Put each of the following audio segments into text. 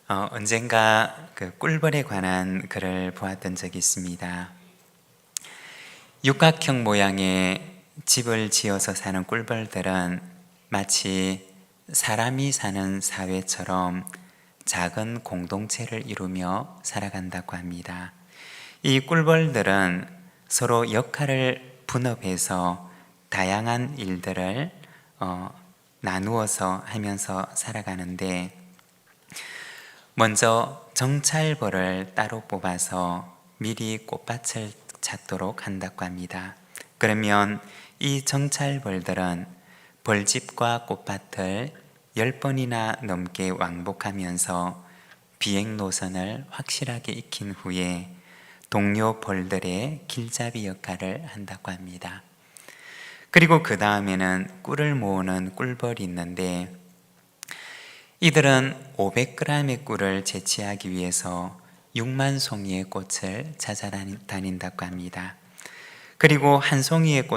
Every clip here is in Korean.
언젠가 그 꿀벌에 관한 글을 보았던 적이 있습니다. 육각형 모양의 집을 지어서 사는 꿀벌들은 마치 사람이 사는 사회처럼 작은 공동체를 이루며 살아간다고 합니다. 이 꿀벌들은 서로 역할을 분업해서 다양한 일들을 나누어서 하면서 살아가는데, 먼저 정찰벌을 따로 뽑아서 미리 꽃밭을 찾도록 한다고 합니다. 그러면 이 정찰벌들은 벌집과 꽃밭을 10번이나 넘게 왕복하면서 비행 노선을 확실하게 익힌 후에 동료 벌들의 길잡이 역할을 한다고 합니다. 그리고 그 다음에는 꿀을 모으는 꿀벌이 있는데, 이들은 500g의 꿀을 채취하기 위해서 6만 송이의 꽃을 찾아다닌다고 합니다. 그리고 한 송이의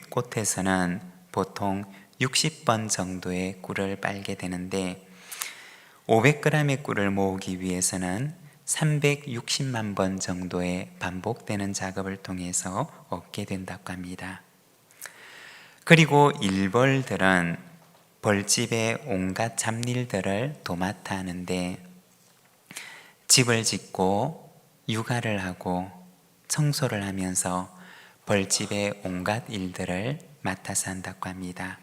꽃에서는 보통 60번 정도의 꿀을 빨게 되는데, 500g의 꿀을 모으기 위해서는 360만 번 정도의 반복되는 작업을 통해서 얻게 된다고 합니다. 그리고 일벌들은 벌집의 온갖 잡일들을 도맡아 하는데, 집을 짓고 육아를 하고 청소를 하면서 벌집의 온갖 일들을 맡아서 한다고 합니다.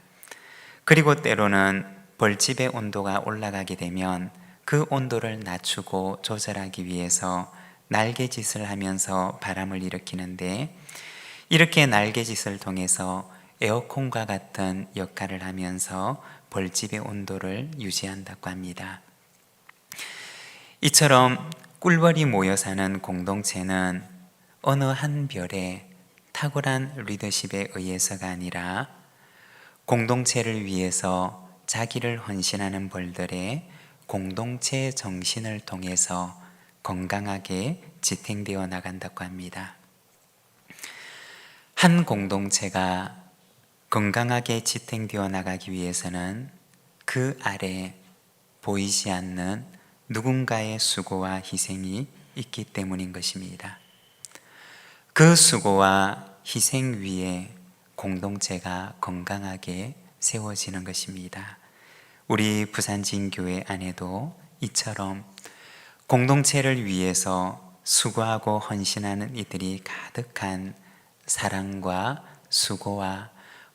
그리고 때로는 벌집의 온도가 올라가게 되면 그 온도를 낮추고 조절하기 위해서 날개짓을 하면서 바람을 일으키는데, 이렇게 날개짓을 통해서 에어컨과 같은 역할을 하면서 벌집의 온도를 유지한다고 합니다. 이처럼 꿀벌이 모여 사는 공동체는 어느 한 별의 탁월한 리더십에 의해서가 아니라 공동체를 위해서 자기를 헌신하는 벌들의 공동체 정신을 통해서 건강하게 지탱되어 나간다고 합니다. 한 공동체가 건강하게 지탱되어 나가기 위해서는 그 아래 보이지 않는 누군가의 수고와 희생이 있기 때문인 것입니다. 그 수고와 희생 위에 공동체가 건강하게 세워지는 것입니다. 우리 부산진교회 안에도 이처럼 공동체를 위해서 수고하고 헌신하는 이들이 가득한 사랑과 수고와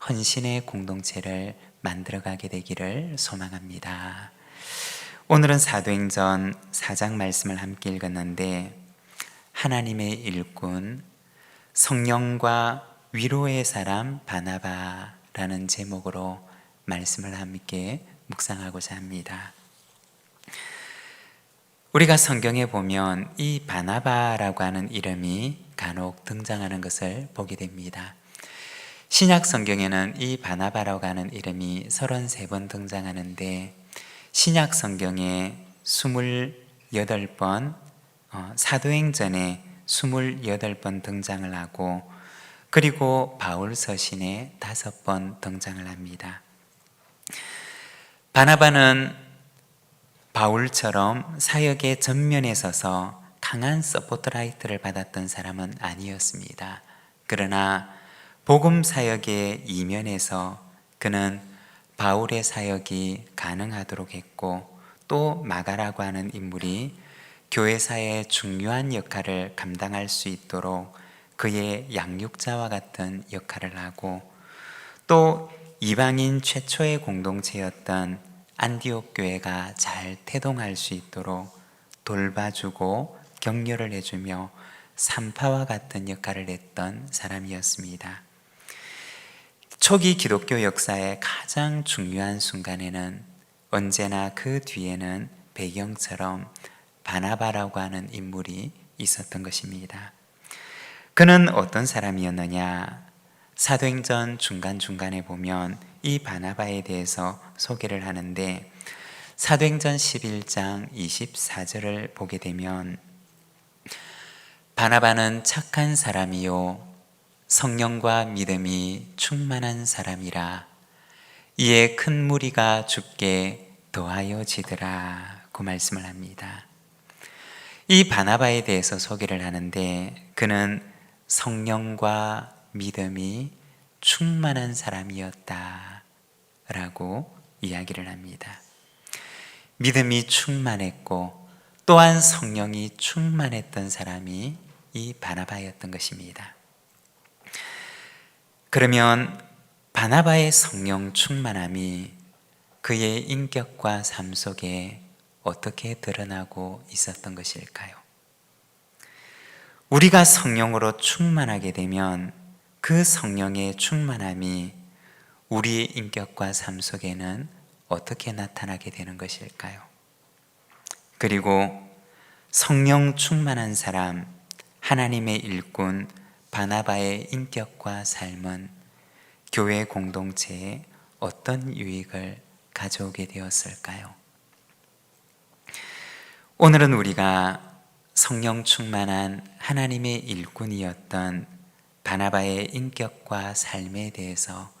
헌신의 공동체를 만들어가게 되기를 소망합니다. 오늘은 사도행전 4장 말씀을 함께 읽었는데, 하나님의 일꾼, 성령과 위로의 사람 바나바라는 제목으로 말씀을 함께 묵상하고자 합니다. 우리가 성경에 보면 이 바나바라고 하는 이름이 간혹 등장하는 것을 보게 됩니다. 신약 성경에는 이 바나바라고 하는 이름이 33번 등장하는데, 신약 성경에 28번, 사도행전에 28번 등장을 하고, 그리고 바울 서신에 5번 등장을 합니다. 바나바는 바울처럼 사역의 전면에 서서 강한 서포트라이트를 받았던 사람은 아니었습니다. 그러나 복음 사역의 이면에서 그는 바울의 사역이 가능하도록 했고, 또 마가라고 하는 인물이 교회사의 중요한 역할을 감당할 수 있도록 그의 양육자와 같은 역할을 하고, 또 이방인 최초의 공동체였던 안디옥 교회가 잘 태동할 수 있도록 돌봐주고 격려를 해주며 산파와 같은 역할을 했던 사람이었습니다. 초기 기독교 역사의 가장 중요한 순간에는 언제나 그 뒤에는 배경처럼 바나바라고 하는 인물이 있었던 것입니다. 그는 어떤 사람이었느냐? 사도행전 중간중간에 보면 이 바나바에 대해서 소개를 하는데, 사도행전 11장 24절을 보게 되면, 바나바는 착한 사람이요 성령과 믿음이 충만한 사람이라 이에 큰 무리가 죽게 더하여지더라 그 말씀을 합니다. 이 바나바에 대해서 소개를 하는데 그는 성령과 믿음이 충만한 사람이었다 라고 이야기를 합니다. 믿음이 충만했고 또한 성령이 충만했던 사람이 이 바나바였던 것입니다. 그러면 바나바의 성령 충만함이 그의 인격과 삶 속에 어떻게 드러나고 있었던 것일까요? 우리가 성령으로 충만하게 되면 그 성령의 충만함이 우리의 인격과 삶 속에는 어떻게 나타나게 되는 것일까요? 그리고 성령 충만한 사람, 하나님의 일꾼 바나바의 인격과 삶은 교회 공동체에 어떤 유익을 가져오게 되었을까요? 오늘은 우리가 성령 충만한 하나님의 일꾼이었던 바나바의 인격과 삶에 대해서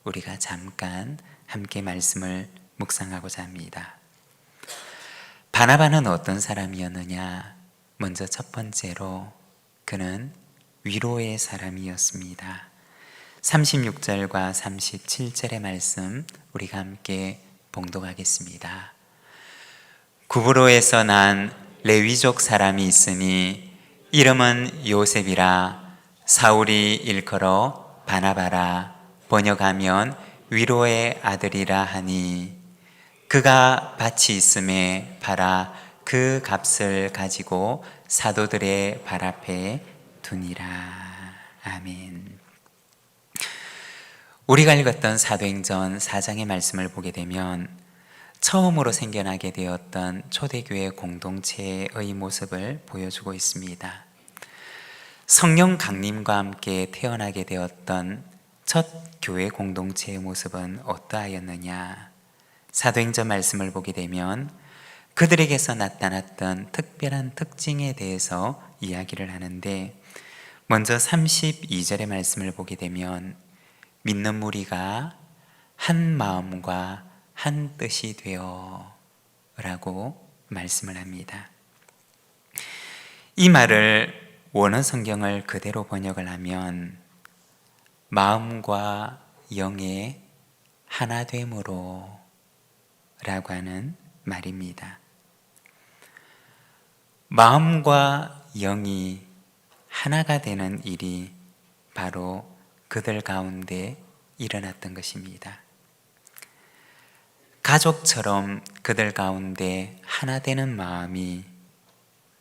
우리가 잠깐 함께 말씀을 묵상하고자 합니다. 바나바는 어떤 사람이었느냐? 먼저 첫 번째로 그는 위로의 사람이었습니다. 36절과 37절의 말씀 우리가 함께 봉독하겠습니다. 구브로에서 난 레위족 사람이 있으니 이름은 요셉이라. 사울이 일컬어 바나바라. 번역하면 위로의 아들이라 하니 그가 밭이 있음에 팔아 그 값을 가지고 사도들의 발 앞에 두니라. 아멘. 우리가 읽었던 사도행전 4장의 말씀을 보게 되면 처음으로 생겨나게 되었던 초대교회 공동체의 모습을 보여주고 있습니다. 성령 강림과 함께 태어나게 되었던 첫 교회 공동체의 모습은 어떠하였느냐? 사도행전 말씀을 보게 되면 그들에게서 나타났던 특별한 특징에 대해서 이야기를 하는데 먼저 32절의 말씀을 보게 되면 믿는 무리가 한 마음과 한 뜻이 되어 라고 말씀을 합니다. 이 말을 원어 성경을 그대로 번역을 하면 마음과 영의 하나됨으로 라고 하는 말입니다. 마음과 영이 하나가 되는 일이 바로 그들 가운데 일어났던 것입니다. 가족처럼 그들 가운데 하나 되는 마음이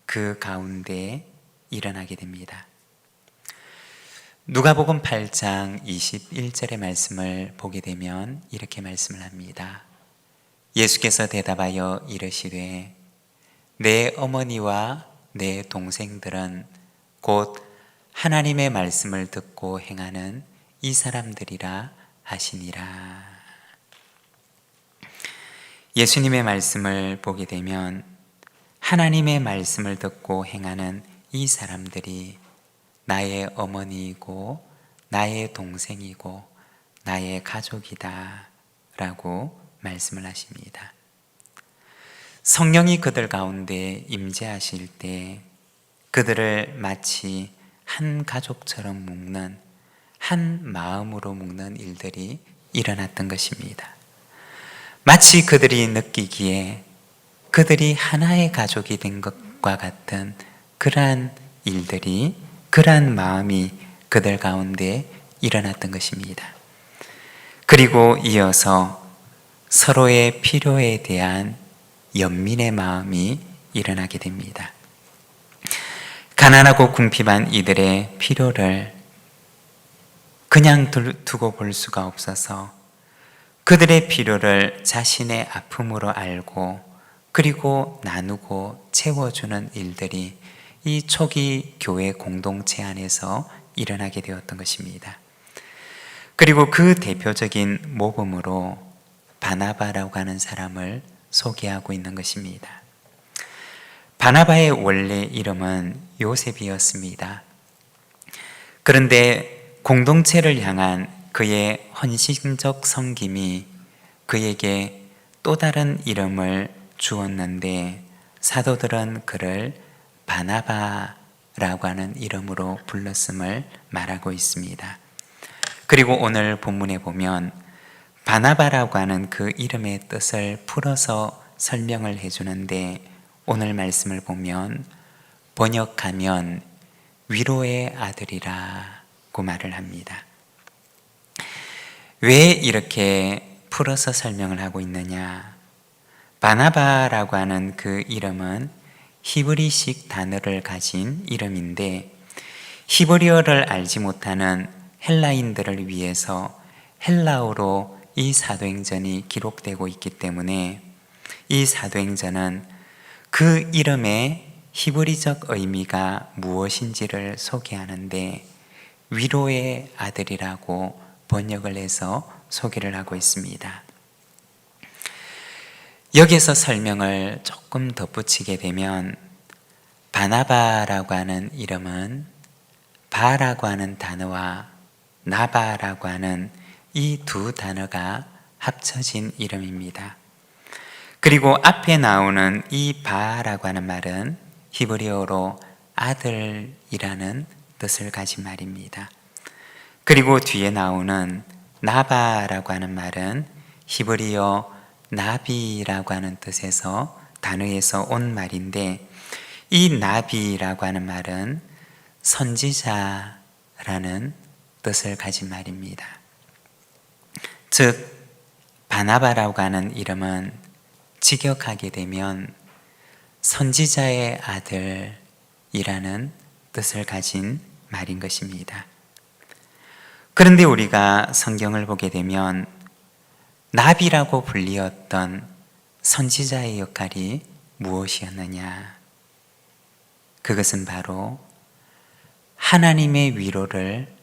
그 가운데 일어나게 됩니다. 누가복음 8장 21절의 말씀을 보게 되면 이렇게 말씀을 합니다. 예수께서 대답하여 이르시되 내 어머니와 내 동생들은 곧 하나님의 말씀을 듣고 행하는 이 사람들이라 하시니라. 예수님의 말씀을 보게 되면 하나님의 말씀을 듣고 행하는 이 사람들이 나의 어머니이고 나의 동생이고 나의 가족이다 라고 말씀을 하십니다. 성령이 그들 가운데 임재하실 때 그들을 마치 한 가족처럼 묶는, 한 마음으로 묶는 일들이 일어났던 것입니다. 마치 그들이 느끼기에 그들이 하나의 가족이 된 것과 같은 그러한 일들이, 그러한 마음이 그들 가운데 일어났던 것입니다. 그리고 이어서 서로의 필요에 대한 연민의 마음이 일어나게 됩니다. 가난하고 궁핍한 이들의 필요를 그냥 두고 볼 수가 없어서 그들의 필요를 자신의 아픔으로 알고 그리고 나누고 채워주는 일들이 이 초기 교회 공동체 안에서 일어나게 되었던 것입니다. 그리고 그 대표적인 모범으로 바나바라고 하는 사람을 소개하고 있는 것입니다. 바나바의 원래 이름은 요셉이었습니다. 그런데 공동체를 향한 그의 헌신적 섬김이 그에게 또 다른 이름을 주었는데 사도들은 그를 바나바라고 하는 이름으로 불렀음을 말하고 있습니다. 그리고 오늘 본문에 보면 바나바라고 하는 그 이름의 뜻을 풀어서 설명을 해주는데, 오늘 말씀을 보면 번역하면 위로의 아들이라고 말을 합니다. 왜 이렇게 풀어서 설명을 하고 있느냐? 바나바라고 하는 그 이름은 히브리식 단어를 가진 이름인데, 히브리어를 알지 못하는 헬라인들을 위해서 헬라어로 이 사도행전이 기록되고 있기 때문에 이 사도행전은 그 이름의 히브리적 의미가 무엇인지를 소개하는데 위로의 아들이라고 번역을 해서 소개를 하고 있습니다. 여기서 설명을 조금 덧붙이게 되면 바나바라고 하는 이름은 바라고 하는 단어와 나바라고 하는 이 두 단어가 합쳐진 이름입니다. 그리고 앞에 나오는 이 바라고 하는 말은 히브리어로 아들이라는 뜻을 가진 말입니다. 그리고 뒤에 나오는 나바라고 하는 말은 히브리어 나비라고 하는 뜻에서 단어에서 온 말인데, 이 나비라고 하는 말은 선지자라는 뜻을 가진 말입니다. 즉 바나바라고 하는 이름은 직역하게 되면 선지자의 아들이라는 뜻을 가진 말인 것입니다. 그런데 우리가 성경을 보게 되면 나비라고 불리었던 선지자의 역할이 무엇이었느냐? 그것은 바로 하나님의 위로를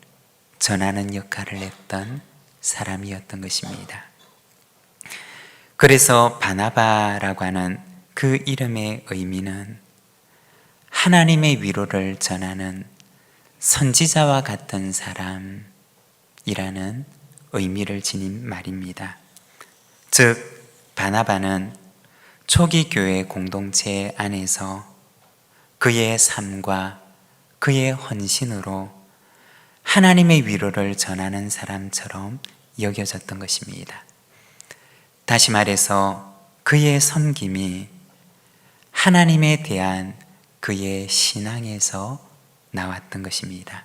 전하는 역할을 했던 사람이었던 것입니다. 그래서 바나바라고 하는 그 이름의 의미는 하나님의 위로를 전하는 선지자와 같은 사람이라는 의미를 지닌 말입니다. 즉 바나바는 초기 교회 공동체 안에서 그의 삶과 그의 헌신으로 하나님의 위로를 전하는 사람처럼 여겨졌던 것입니다. 다시 말해서 그의 섬김이 하나님에 대한 그의 신앙에서 나왔던 것입니다.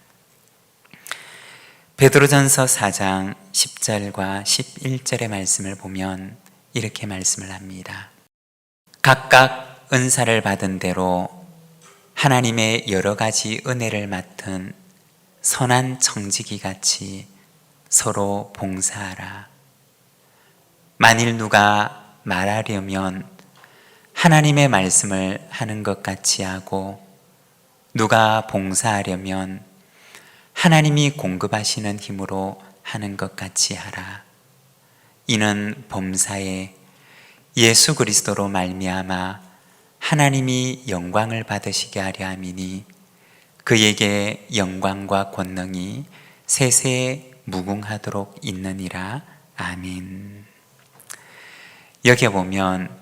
베드로전서 4장 10절과 11절의 말씀을 보면 이렇게 말씀을 합니다. 각각 은사를 받은 대로 하나님의 여러 가지 은혜를 맡은 선한 청지기 같이 서로 봉사하라. 만일 누가 말하려면 하나님의 말씀을 하는 것 같이 하고, 누가 봉사하려면 하나님이 공급하시는 힘으로 하는 것 같이 하라. 이는 범사에 예수 그리스도로 말미암아 하나님이 영광을 받으시게 하려 함이니, 그에게 영광과 권능이 세세 무궁하도록 있느니라. 아멘. 여기 보면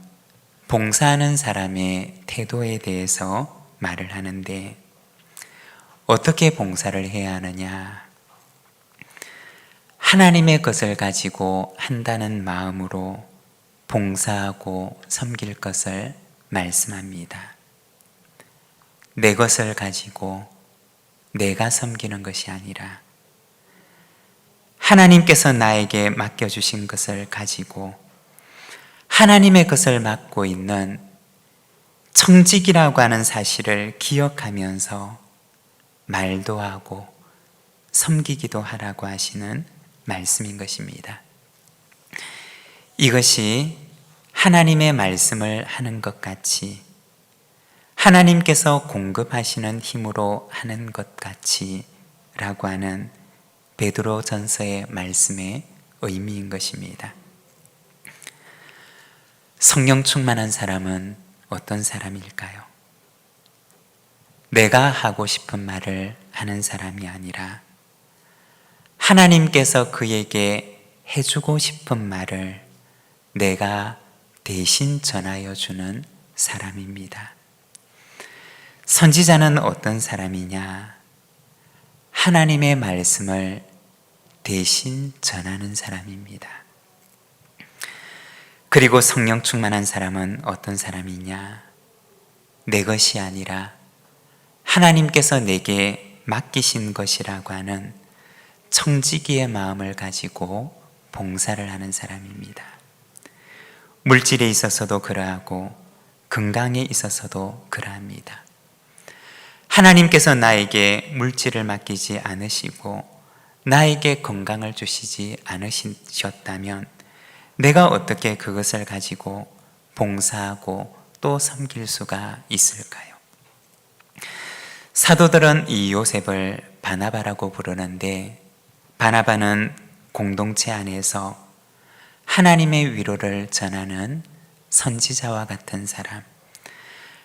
봉사하는 사람의 태도에 대해서 말을 하는데, 어떻게 봉사를 해야 하느냐? 하나님의 것을 가지고 한다는 마음으로 봉사하고 섬길 것을 말씀합니다. 내 것을 가지고 내가 섬기는 것이 아니라 하나님께서 나에게 맡겨주신 것을 가지고 하나님의 것을 맡고 있는 청직이라고 하는 사실을 기억하면서 말도 하고 섬기기도 하라고 하시는 말씀인 것입니다. 이것이 하나님의 말씀을 하는 것 같이, 하나님께서 공급하시는 힘으로 하는 것 같이 라고 하는 베드로전서의 말씀의 의미인 것입니다. 성령 충만한 사람은 어떤 사람일까요? 내가 하고 싶은 말을 하는 사람이 아니라 하나님께서 그에게 해주고 싶은 말을 내가 대신 전하여 주는 사람입니다. 선지자는 어떤 사람이냐? 하나님의 말씀을 대신 전하는 사람입니다. 그리고 성령 충만한 사람은 어떤 사람이냐? 내 것이 아니라 하나님께서 내게 맡기신 것이라고 하는 청지기의 마음을 가지고 봉사를 하는 사람입니다. 물질에 있어서도 그러하고 건강에 있어서도 그러합니다. 하나님께서 나에게 물질을 맡기지 않으시고 나에게 건강을 주시지 않으셨다면 내가 어떻게 그것을 가지고 봉사하고 또 섬길 수가 있을까요? 사도들은 이 요셉을 바나바라고 부르는데, 바나바는 공동체 안에서 하나님의 위로를 전하는 선지자와 같은 사람,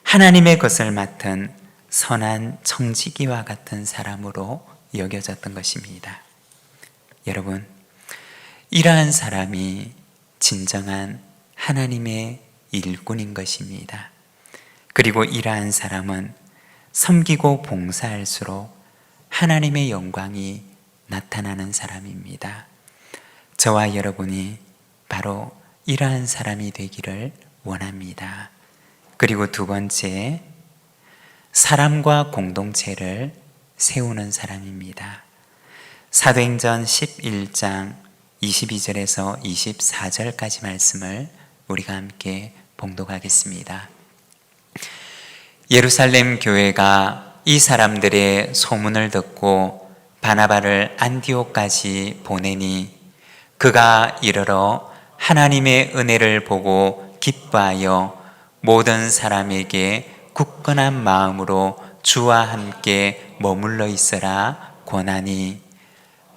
하나님의 것을 맡은 선한 청지기와 같은 사람으로 여겨졌던 것입니다. 여러분, 이러한 사람이 진정한 하나님의 일꾼인 것입니다. 그리고 이러한 사람은 섬기고 봉사할수록 하나님의 영광이 나타나는 사람입니다. 저와 여러분이 바로 이러한 사람이 되기를 원합니다. 그리고 두 번째, 사람과 공동체를 세우는 사람입니다. 사도행전 11장 22절에서 24절까지 말씀을 우리가 함께 봉독하겠습니다. 예루살렘 교회가 이 사람들의 소문을 듣고 바나바를 안디옥까지 보내니 그가 이르러 하나님의 은혜를 보고 기뻐하여 모든 사람에게 굳건한 마음으로 주와 함께 머물러 있으라 권하니,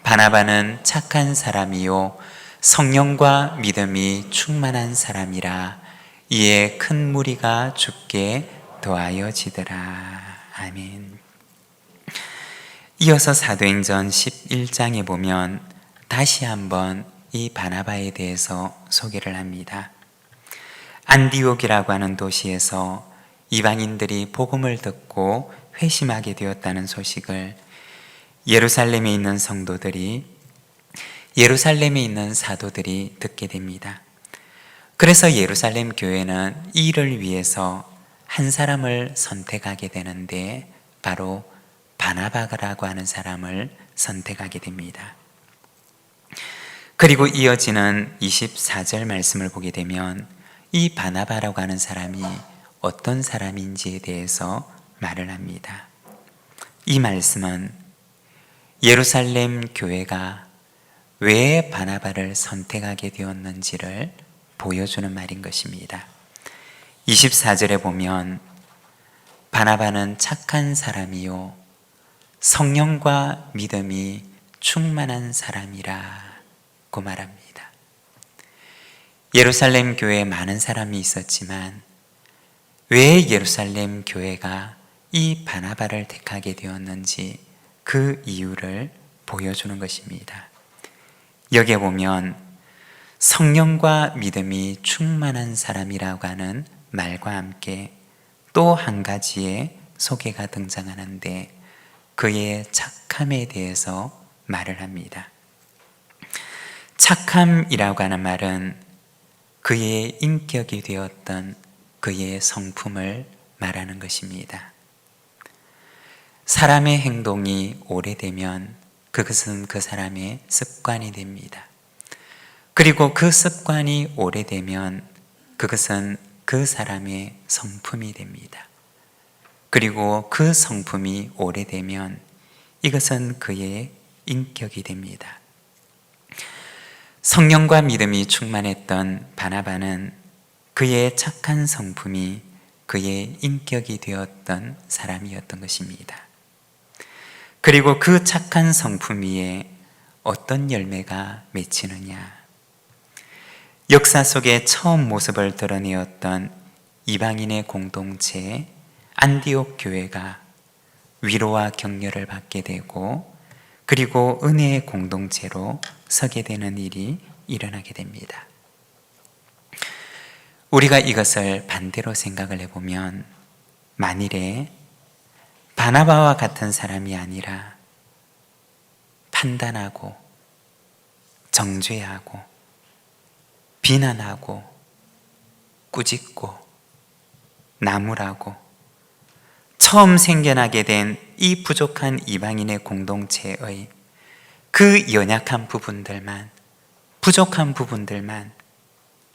바나바는 착한 사람이요 성령과 믿음이 충만한 사람이라. 이에 큰 무리가 주께 더하여지더라. 아멘. 이어서 사도행전 11장에 보면 다시 한번 이 바나바에 대해서 소개를 합니다. 안디옥이라고 하는 도시에서 이방인들이 복음을 듣고 회심하게 되었다는 소식을 예루살렘에 있는 성도들이, 예루살렘에 있는 사도들이 듣게 됩니다. 그래서 예루살렘 교회는 이 일을 위해서 한 사람을 선택하게 되는데 바로 바나바라고 하는 사람을 선택하게 됩니다. 그리고 이어지는 24절 말씀을 보게 되면 이 바나바라고 하는 사람이 어떤 사람인지에 대해서 말을 합니다. 이 말씀은 예루살렘 교회가 왜 바나바를 선택하게 되었는지를 보여주는 말인 것입니다. 24절에 보면 바나바는 착한 사람이요 성령과 믿음이 충만한 사람이라고 말합니다. 예루살렘 교회에 많은 사람이 있었지만 왜 예루살렘 교회가 이 바나바를 택하게 되었는지 그 이유를 보여주는 것입니다. 여기에 보면 성령과 믿음이 충만한 사람이라고 하는 말과 함께 또 한 가지의 소개가 등장하는데 그의 착함에 대해서 말을 합니다. 착함이라고 하는 말은 그의 인격이 되었던 그의 성품을 말하는 것입니다. 사람의 행동이 오래되면 그것은 그 사람의 습관이 됩니다. 그리고 그 습관이 오래되면 그것은 그 사람의 성품이 됩니다. 그리고 그 성품이 오래되면 이것은 그의 인격이 됩니다. 성령과 믿음이 충만했던 바나바는 그의 착한 성품이 그의 인격이 되었던 사람이었던 것입니다. 그리고 그 착한 성품 위에 어떤 열매가 맺히느냐? 역사 속에 처음 모습을 드러내었던 이방인의 공동체 안디옥 교회가 위로와 격려를 받게 되고 그리고 은혜의 공동체로 서게 되는 일이 일어나게 됩니다. 우리가 이것을 반대로 생각을 해보면 만일에 바나바와 같은 사람이 아니라 판단하고 정죄하고 비난하고 꾸짖고 나무라고 처음 생겨나게 된 이 부족한 이방인의 공동체의 그 연약한 부분들만, 부족한 부분들만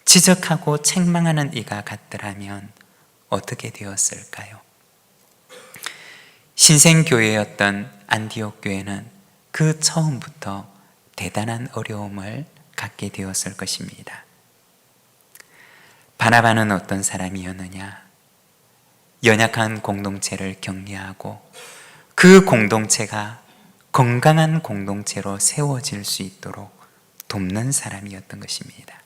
지적하고 책망하는 이가 같더라면 어떻게 되었을까요? 신생교회였던 안디옥 교회는 그 처음부터 대단한 어려움을 갖게 되었을 것입니다. 바나바는 어떤 사람이었느냐? 연약한 공동체를 격려하고 그 공동체가 건강한 공동체로 세워질 수 있도록 돕는 사람이었던 것입니다.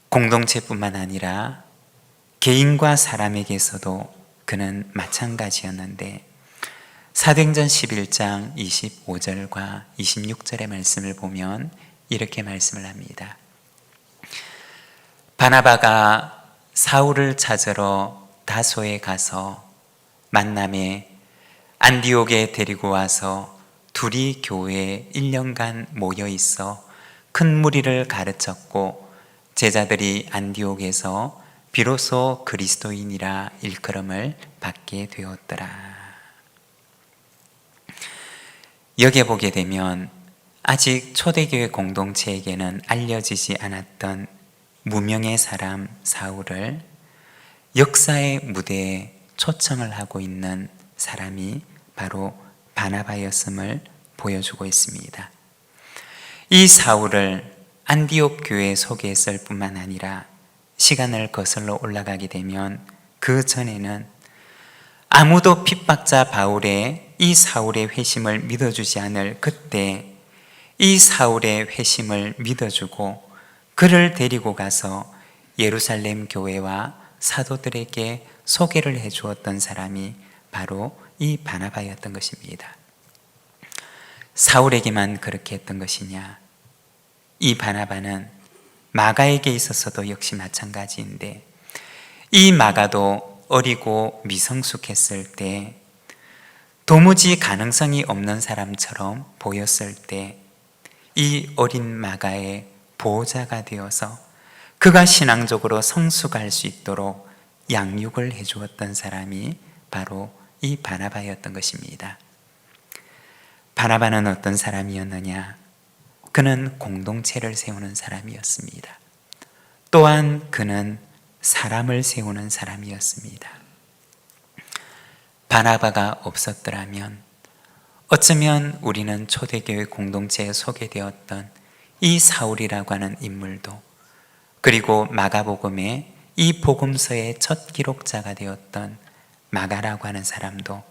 공동체뿐만 아니라 개인과 사람에게서도 그는 마찬가지였는데 사도행전 11장 25절과 26절의 말씀을 보면 이렇게 말씀을 합니다. 바나바가 사울을 찾으러 다소에 가서 만남에 안디옥에 데리고 와서 둘이 교회에 1년간 모여 있어 큰 무리를 가르쳤고 제자들이 안디옥에서 비로소 그리스도인이라 일컬음을 받게 되었더라. 여기에 보게 되면 아직 초대교회 공동체에게는 알려지지 않았던 무명의 사람 사울을 역사의 무대에 초청을 하고 있는 사람이 바로 바나바였음을 보여주고 있습니다. 이 사울을 안디옥 교회에 소개했을 뿐만 아니라 시간을 거슬러 올라가게 되면 그 전에는 아무도 핍박자 바울의 이 사울의 회심을 믿어주지 않을 그때 이 사울의 회심을 믿어주고 그를 데리고 가서 예루살렘 교회와 사도들에게 소개를 해주었던 사람이 바로 이 바나바였던 것입니다. 사울에게만 그렇게 했던 것이냐? 이 바나바는 마가에게 있어서도 역시 마찬가지인데 이 마가도 어리고 미성숙했을 때 도무지 가능성이 없는 사람처럼 보였을 때 이 어린 마가의 보호자가 되어서 그가 신앙적으로 성숙할 수 있도록 양육을 해주었던 사람이 바로 이 바나바였던 것입니다. 바나바는 어떤 사람이었느냐? 그는 공동체를 세우는 사람이었습니다. 또한 그는 사람을 세우는 사람이었습니다. 바나바가 없었더라면 어쩌면 우리는 초대교회 공동체에 소개되었던 이 사울이라고 하는 인물도 그리고 마가복음의 이 복음서의 첫 기록자가 되었던 마가라고 하는 사람도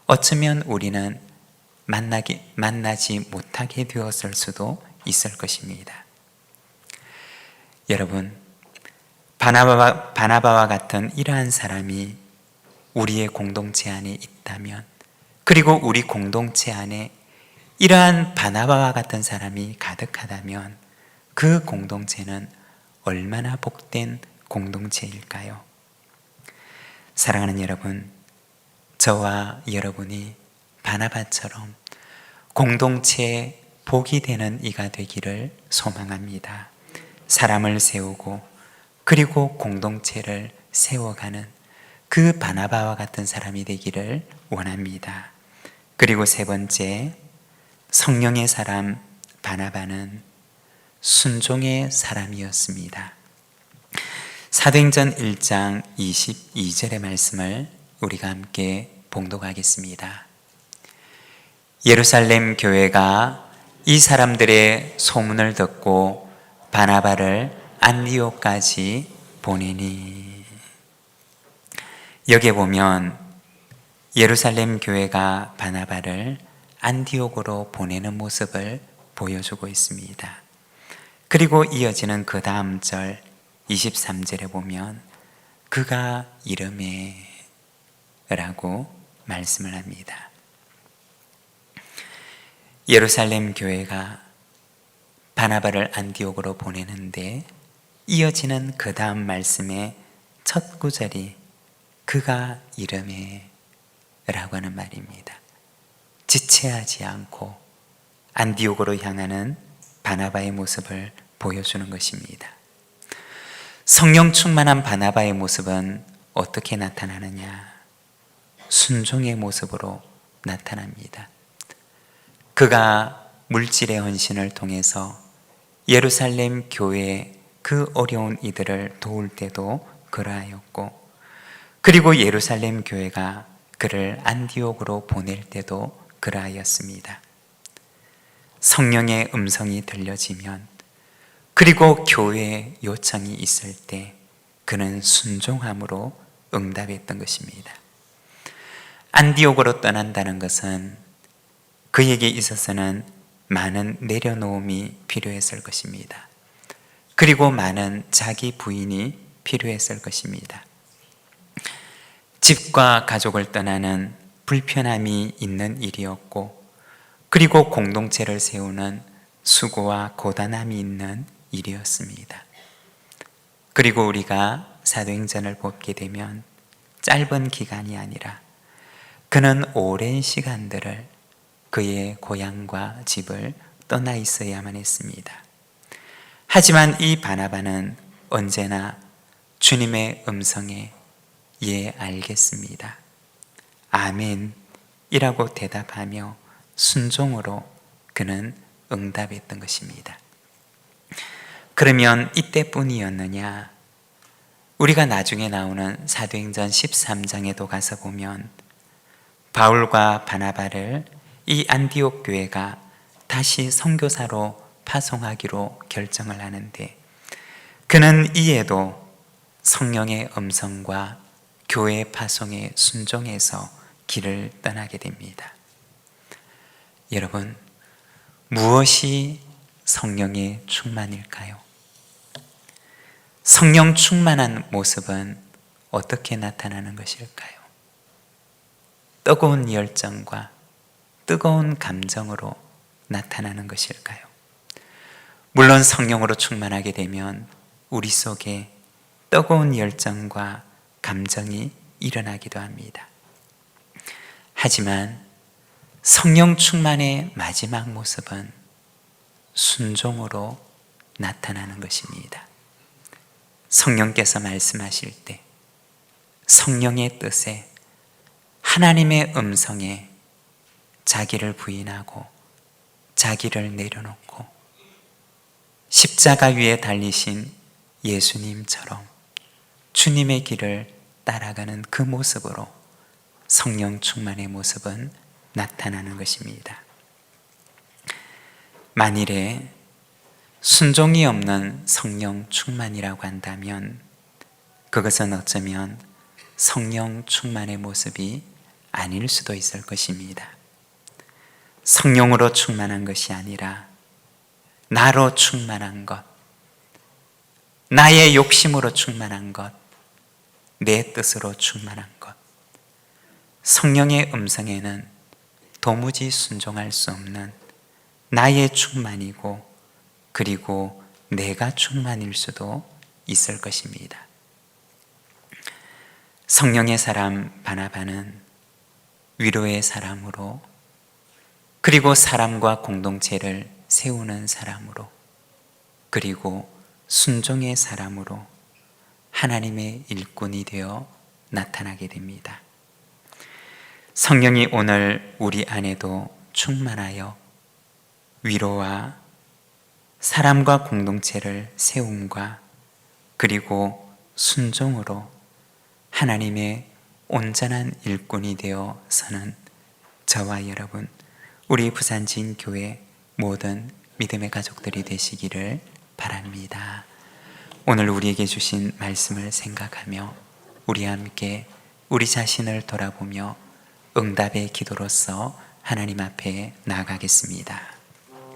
어쩌면 우리는 만나지 못하게 되었을 수도 있을 것입니다. 여러분, 바나바와 같은 이러한 사람이 우리의 공동체 안에 있다면, 그리고 우리 공동체 안에 이러한 바나바와 같은 사람이 가득하다면 그 공동체는 얼마나 복된 공동체일까요? 사랑하는 여러분, 저와 여러분이 바나바처럼 공동체에 복이 되는 이가 되기를 소망합니다. 사람을 세우고 그리고 공동체를 세워가는 그 바나바와 같은 사람이 되기를 원합니다. 그리고 세 번째, 성령의 사람 바나바는 순종의 사람이었습니다. 사도행전 1장 22절의 말씀을 우리가 함께 봉독하겠습니다. 예루살렘 교회가 이 사람들의 소문을 듣고 바나바를 안디옥까지 보내니. 여기에 보면 예루살렘 교회가 바나바를 안디옥으로 보내는 모습을 보여주고 있습니다. 그리고 이어지는 그 다음 절 23절에 보면 그가 이름에 라고 말씀을 합니다. 예루살렘 교회가 바나바를 안디옥으로 보내는데 이어지는 그 다음 말씀의 첫 구절이 그가 이름에 라고 하는 말입니다. 지체하지 않고 안디옥으로 향하는 바나바의 모습을 보여주는 것입니다. 성령 충만한 바나바의 모습은 어떻게 나타나느냐? 순종의 모습으로 나타납니다. 그가 물질의 헌신을 통해서 예루살렘 교회의 그 어려운 이들을 도울 때도 그러하였고, 그리고 예루살렘 교회가 그를 안디옥으로 보낼 때도 그러하였습니다. 성령의 음성이 들려지면, 그리고 교회의 요청이 있을 때 그는 순종함으로 응답했던 것입니다. 안디옥으로 떠난다는 것은 그에게 있어서는 많은 내려놓음이 필요했을 것입니다. 그리고 많은 자기 부인이 필요했을 것입니다. 집과 가족을 떠나는 불편함이 있는 일이었고, 그리고 공동체를 세우는 수고와 고단함이 있는 일이었습니다. 그리고 우리가 사도행전을 보게 되면 짧은 기간이 아니라 그는 오랜 시간들을 그의 고향과 집을 떠나 있어야만 했습니다. 하지만 이 바나바는 언제나 주님의 음성에 예, 알겠습니다, 아멘 이라고 대답하며 순종으로 그는 응답했던 것입니다. 그러면 이때뿐이었느냐? 우리가 나중에 나오는 사도행전 13장에도 가서 보면 바울과 바나바를 이 안디옥 교회가 다시 선교사로 파송하기로 결정을 하는데, 그는 이에도 성령의 음성과 교회 파송에 순종해서 길을 떠나게 됩니다. 여러분, 무엇이 성령의 충만일까요? 성령 충만한 모습은 어떻게 나타나는 것일까요? 뜨거운 열정과 뜨거운 감정으로 나타나는 것일까요? 물론 성령으로 충만하게 되면 우리 속에 뜨거운 열정과 감정이 일어나기도 합니다. 하지만 성령 충만의 마지막 모습은 순종으로 나타나는 것입니다. 성령께서 말씀하실 때 성령의 뜻에, 하나님의 음성에 자기를 부인하고 자기를 내려놓고 십자가 위에 달리신 예수님처럼 주님의 길을 따라가는 그 모습으로 성령 충만의 모습은 나타나는 것입니다. 만일에 순종이 없는 성령 충만이라고 한다면 그것은 어쩌면 성령 충만의 모습이 아닐 수도 있을 것입니다. 성령으로 충만한 것이 아니라 나로 충만한 것, 나의 욕심으로 충만한 것, 내 뜻으로 충만한 것, 성령의 음성에는 도무지 순종할 수 없는 나의 충만이고, 그리고 내가 충만일 수도 있을 것입니다. 성령의 사람 바나바는 위로의 사람으로, 그리고 사람과 공동체를 세우는 사람으로, 그리고 순종의 사람으로 하나님의 일꾼이 되어 나타나게 됩니다. 성령이 오늘 우리 안에도 충만하여 위로와 사람과 공동체를 세움과 그리고 순종으로 하나님의 온전한 일꾼이 되어 서는 저와 여러분, 우리 부산진교회 모든 믿음의 가족들이 되시기를 바랍니다. 오늘 우리에게 주신 말씀을 생각하며 우리 함께 우리 자신을 돌아보며 응답의 기도로서 하나님 앞에 나아가겠습니다.